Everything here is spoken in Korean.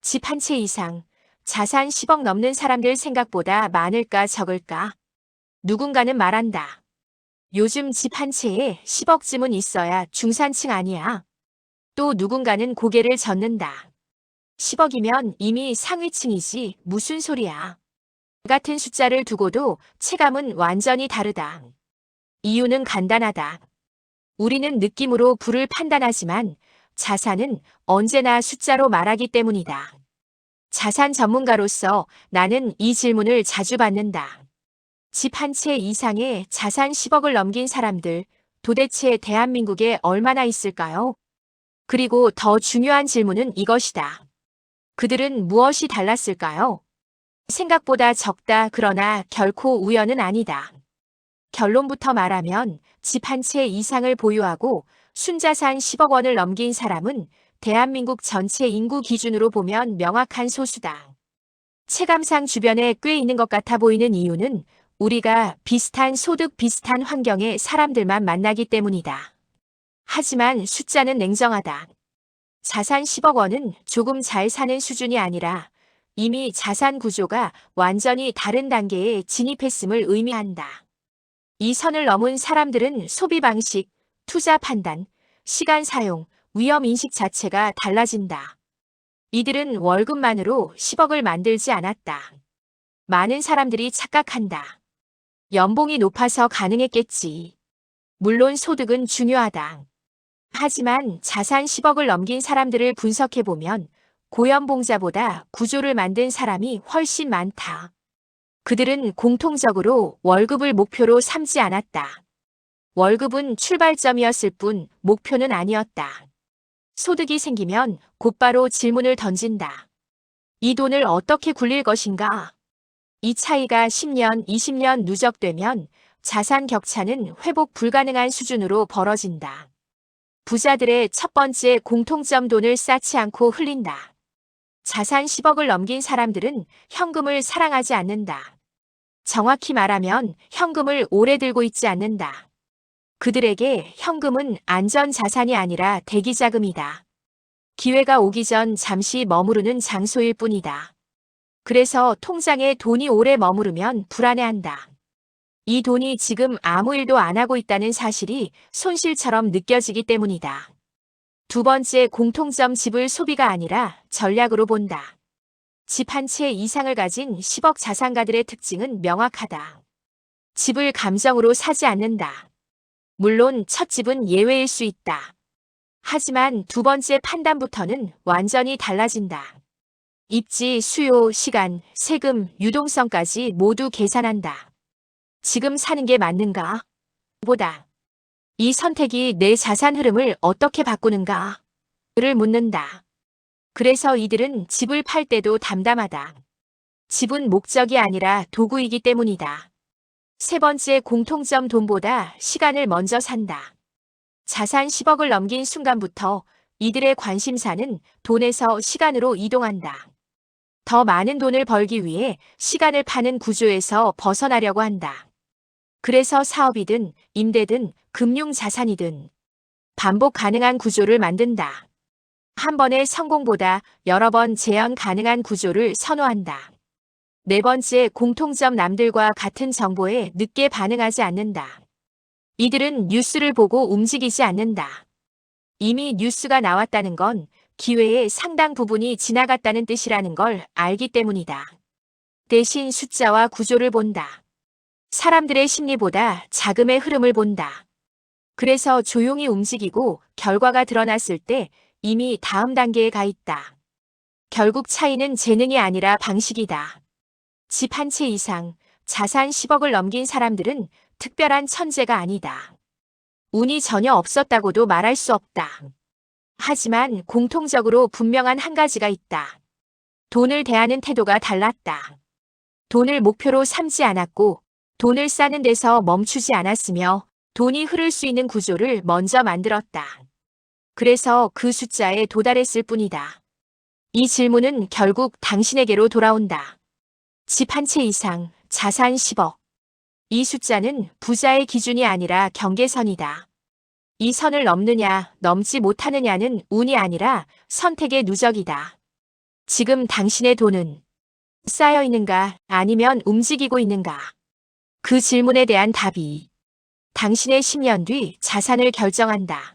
집 한 채 이상, 자산 10억 넘는 사람들 생각보다 많을까 적을까? 누군가는 말한다. 요즘 집 한 채에 10억쯤은 있어야 중산층 아니야. 또 누군가는 고개를 젓는다. 10억이면 이미 상위층이지 무슨 소리야. 같은 숫자를 두고도 체감은 완전히 다르다. 이유는 간단하다. 우리는 느낌으로 부를 판단하지만 자산은 언제나 숫자로 말하기 때문이다. 자산 전문가로서 나는 이 질문을 자주 받는다. 집 한 채 이상의 자산 10억을 넘긴 사람들, 도대체 대한민국에 얼마나 있을까요? 그리고 더 중요한 질문은 이것이다. 그들은 무엇이 달랐을까요? 생각보다 적다 그러나 결코 우연은 아니다. 결론부터 말하면 집 한 채 이상을 보유하고 순자산 10억 원을 넘긴 사람은 대한민국 전체 인구 기준으로 보면 명확한 소수다. 체감상 주변에 꽤 있는 것 같아 보이는 이유는 우리가 비슷한 소득 비슷한 환경의 사람들만 만나기 때문이다. 하지만 숫자는 냉정하다. 자산 10억 원은 조금 잘 사는 수준이 아니라 이미 자산 구조가 완전히 다른 단계에 진입했음을 의미한다. 이 선을 넘은 사람들은 소비 방식, 투자 판단, 시간 사용, 위험 인식 자체가 달라진다. 이들은 월급만으로 10억을 만들지 않았다. 많은 사람들이 착각한다. 연봉이 높아서 가능했겠지. 물론 소득은 중요하다. 하지만 자산 10억을 넘긴 사람들을 분석해보면 고연봉자보다 구조를 만든 사람이 훨씬 많다. 그들은 공통적으로 월급을 목표로 삼지 않았다. 월급은 출발점이었을 뿐 목표는 아니었다. 소득이 생기면 곧바로 질문을 던진다. 이 돈을 어떻게 굴릴 것인가? 이 차이가 10년, 20년 누적되면 자산 격차는 회복 불가능한 수준으로 벌어진다. 부자들의 첫 번째 공통점 돈을 쌓지 않고 흘린다. 자산 10억을 넘긴 사람들은 현금을 사랑하지 않는다. 정확히 말하면 현금을 오래 들고 있지 않는다. 그들에게 현금은 안전 자산이 아니라 대기 자금이다. 기회가 오기 전 잠시 머무르는 장소일 뿐이다. 그래서 통장에 돈이 오래 머무르면 불안해한다. 이 돈이 지금 아무 일도 안 하고 있다는 사실이 손실처럼 느껴지기 때문이다. 두 번째 공통점 집을 소비가 아니라 전략으로 본다. 집 한 채 이상을 가진 10억 자산가들의 특징은 명확하다. 집을 감정으로 사지 않는다. 물론 첫 집은 예외일 수 있다. 하지만 두 번째 판단부터는 완전히 달라진다. 입지, 수요, 시간, 세금, 유동성까지 모두 계산한다. 지금 사는 게 맞는가? 보다. 이 선택이 내 자산 흐름을 어떻게 바꾸는가? 를 묻는다. 그래서 이들은 집을 팔 때도 담담하다. 집은 목적이 아니라 도구이기 때문이다. 세 번째 공통점 돈보다 시간을 먼저 산다. 자산 10억을 넘긴 순간부터 이들의 관심사는 돈에서 시간으로 이동한다. 더 많은 돈을 벌기 위해 시간을 파는 구조에서 벗어나려고 한다. 그래서 사업이든 임대든 금융자산이든 반복 가능한 구조를 만든다. 한 번의 성공보다 여러 번 재현 가능한 구조를 선호한다. 네 번째 공통점 남들과 같은 정보에 늦게 반응하지 않는다. 이들은 뉴스를 보고 움직이지 않는다. 이미 뉴스가 나왔다는 건 기회의 상당 부분이 지나갔다는 뜻이라는 걸 알기 때문이다. 대신 숫자와 구조를 본다. 사람들의 심리보다 자금의 흐름을 본다. 그래서 조용히 움직이고 결과가 드러났을 때 이미 다음 단계에 가 있다. 결국 차이는 재능이 아니라 방식이다. 집 한 채 이상, 자산 10억을 넘긴 사람들은 특별한 천재가 아니다. 운이 전혀 없었다고도 말할 수 없다. 하지만 공통적으로 분명한 한 가지가 있다. 돈을 대하는 태도가 달랐다. 돈을 목표로 삼지 않았고 돈을 쌓는 데서 멈추지 않았으며 돈이 흐를 수 있는 구조를 먼저 만들었다. 그래서 그 숫자에 도달했을 뿐이다. 이 질문은 결국 당신에게로 돌아온다. 집 한 채 이상, 자산 10억. 이 숫자는 부자의 기준이 아니라 경계선이다. 이 선을 넘느냐, 넘지 못하느냐는 운이 아니라 선택의 누적이다. 지금 당신의 돈은 쌓여 있는가 아니면 움직이고 있는가? 그 질문에 대한 답이 당신의 10년 뒤 자산을 결정한다.